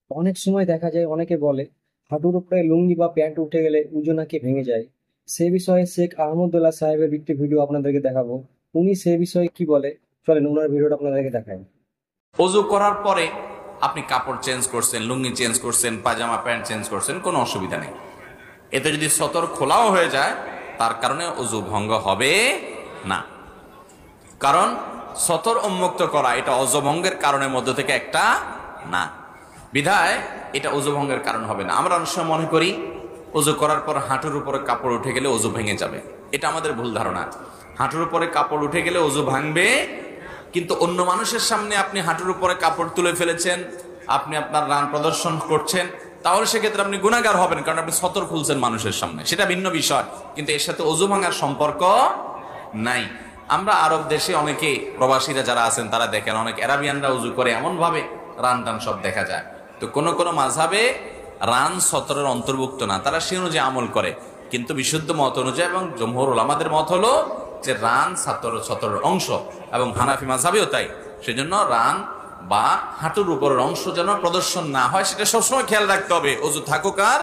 অনেক সময় দেখা যায় অনেকে বলে হাঁটুর উপরে লুঙ্গি বা প্যান্ট উঠে গেলে উজু নাকি ভেঙে যায়। সে বিষয়ে শেখ আহমদুল্লাহ সাহেবের একটি ভিডিও আপনাদেরকে দেখাবো। উনি সে বিষয়ে কি বলে, চলেন ওনার ভিডিওটা আপনাদেরকে দেখাই। অজু করার পরে আপনি কাপড় চেঞ্জ করছেন, লুঙ্গি চেঞ্জ করছেন, পাজামা প্যান্ট চেঞ্জ করছেন, কোনো অসুবিধা নেই। এতে যদি সতর খোলাও হয়ে যায় তার কারণে অজু ভঙ্গ হবে না। কারণ সতর উন্মুক্ত করা এটা অজু ভঙ্গের কারণের মধ্যে থেকে একটা না, বিধায় এটা অজু ভঙ্গের কারণ হবে না। আমরা অনেক সময় মনে করি অজু করার পর হাঁটুর উপরে কাপড় উঠে গেলে অজু ভেঙে যাবে। এটা আমাদের ভুল ধারণা। হাঁটুর উপরে কাপড় উঠে গেলে অজু ভাঙবে, কিন্তু অন্য মানুষের সামনে আপনি হাঁটুর উপরে কাপড় তুলে ফেলেছেন, আপনি আপনার রান প্রদর্শন করছেন, তাহলে সেক্ষেত্রে আপনি গুনাহগার হবেন, কারণ আপনি সতর খুলছেন মানুষের সামনে, সেটা ভিন্ন বিষয়। কিন্তু এর সাথে অজু ভাঙার সম্পর্ক নাই। আমরা আরব দেশে অনেকে প্রবাসীরা যারা আছেন তারা দেখেন অনেক আরাবিয়ানরা উজু করে এমন ভাবে রান টান সব দেখা যায়। তো কোন কোন মাযহাবে রান সতরের অন্তর্ভুক্ত না, তারা সে অনুযায়ী আমল করে। কিন্তু বিশুদ্ধ মত অনুযায়ী এবং জমহুর উলামাদের মত হলো যে রান সতরের অংশ, এবং হানাফি মাযহাবেও তাই। সেজন্য রান বা হাঁটুর উপরের অংশ যেন প্রদর্শন না হয় সেটা সবসময় খেয়াল রাখতে হবে, অজু থাকুক আর